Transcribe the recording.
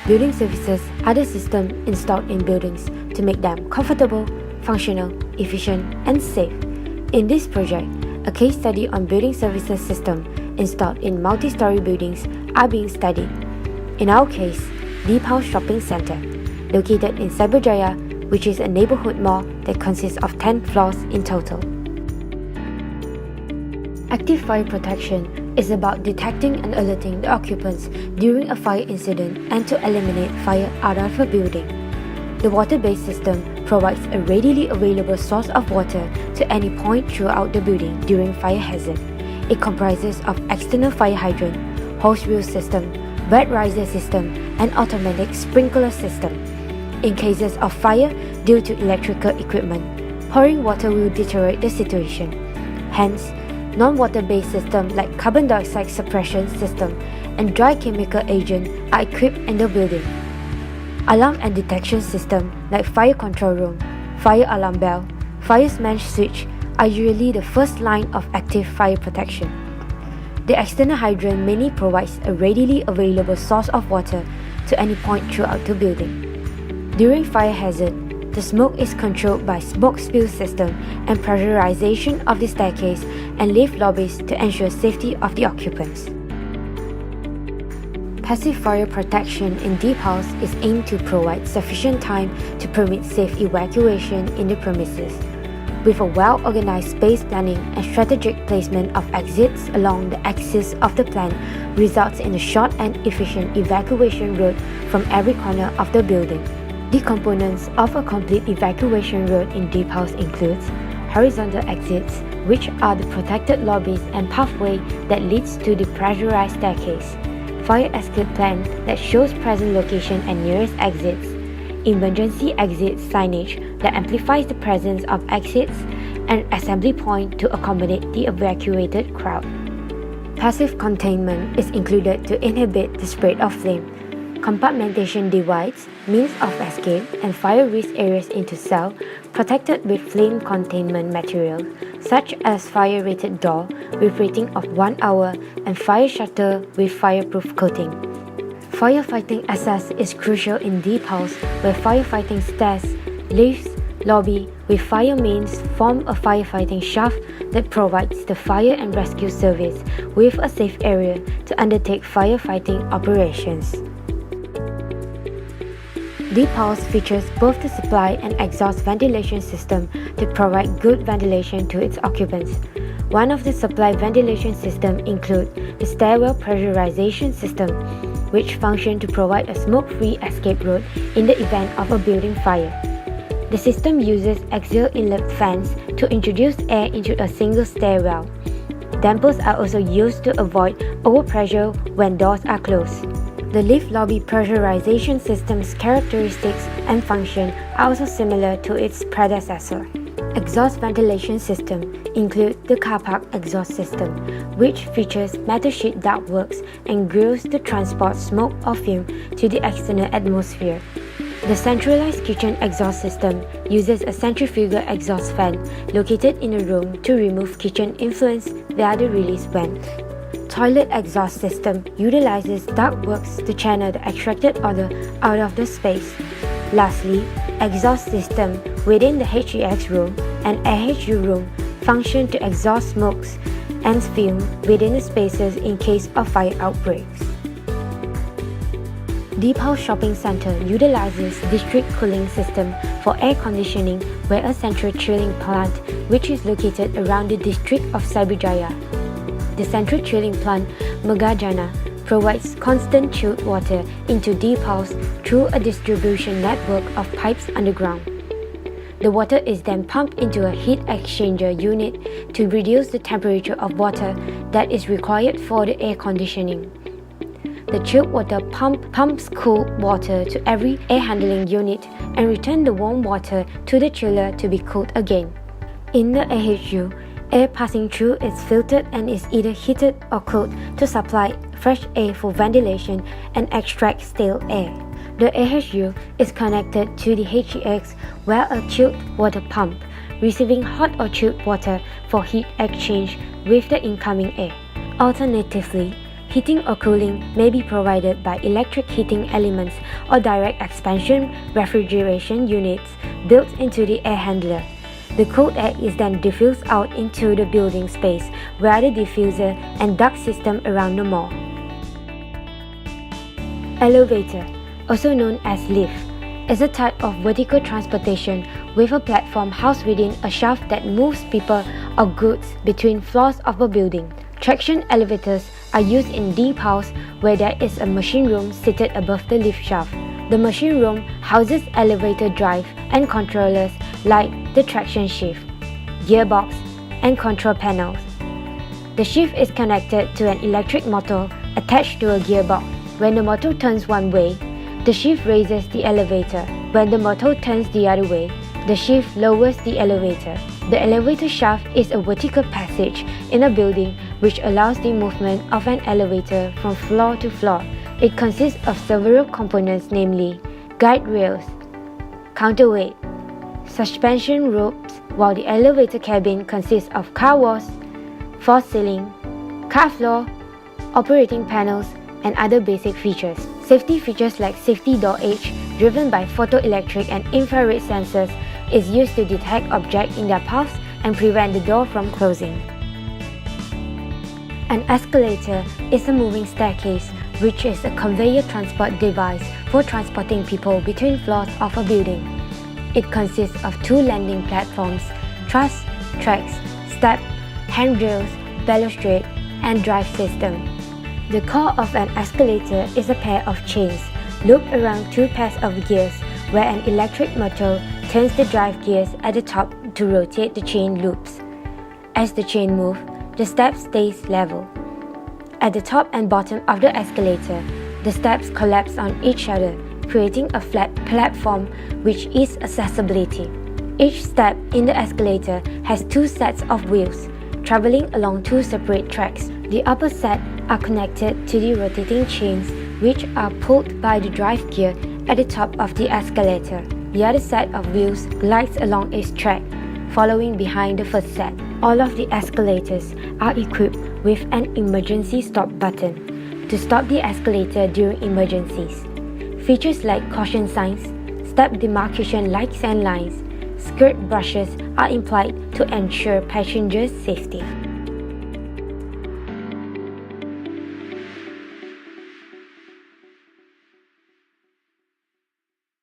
Building services are the systems installed in buildings to make them comfortable, functional, efficient, and safe. In this project, a case study on building services system installed in multi-story buildings are being studied. In our case, Deep House Shopping Centre, located in Cyberjaya, which is a neighborhood mall that consists of 10 floors in total. Active fire protection is about detecting and alerting the occupants during a fire incident and to eliminate fire out of a building. The water-based system provides a readily available source of water to any point throughout the building during fire hazard. It comprises of external fire hydrant, hose reel system, wet riser system, and automatic sprinkler system. In cases of fire due to electrical equipment, pouring water will deteriorate the situation. Hence, non-water-based systems like carbon dioxide suppression system and dry chemical agent are equipped in the building. Alarm and detection system like fire control room, fire alarm bell, fire smash switch are usually the first line of active fire protection. The external hydrant mainly provides a readily available source of water to any point throughout the building. During fire hazard, the smoke is controlled by smoke spill system and pressurization of the staircase and lift lobbies to ensure safety of the occupants. Passive fire protection in deep house is aimed to provide sufficient time to permit safe evacuation in the premises. With a well-organized space planning and strategic placement of exits along the axis of the plan results in a short and efficient evacuation route from every corner of the building. The components of a complete evacuation route in deep house includes horizontal exits, which are the protected lobbies and pathway that leads to the pressurized staircase, fire escape plan that shows present location and nearest exits, emergency exit signage that amplifies the presence of exits, and assembly point to accommodate the evacuated crowd. Passive containment is included to inhibit the spread of flame. Compartmentation divides means of escape and fire risk areas into cells protected with flame containment material, such as fire-rated door with rating of 1 hour and fire shutter with fireproof coating. Firefighting access is crucial in deep house where firefighting stairs, lifts, lobby with fire mains form a firefighting shaft that provides the fire and rescue service with a safe area to undertake firefighting operations. Deep house features both the supply and exhaust ventilation system to provide good ventilation to its occupants. One of the supply ventilation systems includes the stairwell pressurization system, which functions to provide a smoke-free escape route in the event of a building fire. The system uses axial inlet fans to introduce air into a single stairwell. Dampers are also used to avoid overpressure when doors are closed. The lift lobby pressurization system's characteristics and function are also similar to its predecessor. Exhaust ventilation system include the car park exhaust system, which features metal sheet ductworks and grills to transport smoke or fume to the external atmosphere. The centralized kitchen exhaust system uses a centrifugal exhaust fan located in a room to remove kitchen influence via the release vent. Toilet exhaust system utilizes ductworks to channel the extracted odor out of the space. Lastly, exhaust system within the HEX room and AHU room function to exhaust smokes and fume within the spaces in case of fire outbreaks. Deep House Shopping Centre utilizes district cooling system for air conditioning where a central chilling plant which is located around the district of Cyberjaya. The central chilling plant, Megajana, provides constant chilled water into Deep House through a distribution network of pipes underground. The water is then pumped into a heat exchanger unit to reduce the temperature of water that is required for the air conditioning. The chilled water pumps cool water to every air handling unit and returns the warm water to the chiller to be cooled again. In the AHU, air passing through is filtered and is either heated or cooled to supply fresh air for ventilation and extract stale air. The AHU is connected to the HEX via a chilled water pump, receiving hot or chilled water for heat exchange with the incoming air. Alternatively, Heating or cooling may be provided by electric heating elements or direct expansion refrigeration units built into the air handler. The cold air is then diffused out into the building space via the diffuser and duct system around the mall. Elevator, also known as lift, is a type of vertical transportation with a platform housed within a shaft that moves people or goods between floors of a building. Traction elevators are used in deep house where there is a machine room seated above the lift shaft. The machine room houses elevator drive and controllers like the traction shift, gearbox, and control panels. The shift is connected to an electric motor attached to a gearbox. When the motor turns one way, the shift raises the elevator. When the motor turns the other way, the shift lowers the elevator. The elevator shaft is a vertical passage in a building which allows the movement of an elevator from floor to floor. It consists of several components, namely guide rails, counterweight, suspension ropes, while the elevator cabin consists of car walls, false ceiling, car floor, operating panels, and other basic features. Safety features like safety door edge, driven by photoelectric and infrared sensors, is used to detect objects in their paths and prevent the door from closing. An escalator is a moving staircase, which is a conveyor transport device for transporting people between floors of a building. It consists of two landing platforms, truss, tracks, step, handrails, balustrade, and drive system. The core of an escalator is a pair of chains looped around two pairs of gears, where an electric motor turns the drive gears at the top to rotate the chain loops. As the chain moves, the step stays level. At the top and bottom of the escalator, the steps collapse on each other, creating a flat platform which is accessibility. Each step in the escalator has two sets of wheels, traveling along two separate tracks. The upper set are connected to the rotating chains, which are pulled by the drive gear at the top of the escalator. The other set of wheels glides along its track, following behind the first set. All of the escalators are equipped with an emergency stop button to stop the escalator during emergencies. Features like caution signs, step demarcation lights and lines, skirt brushes are employed to ensure passengers' safety.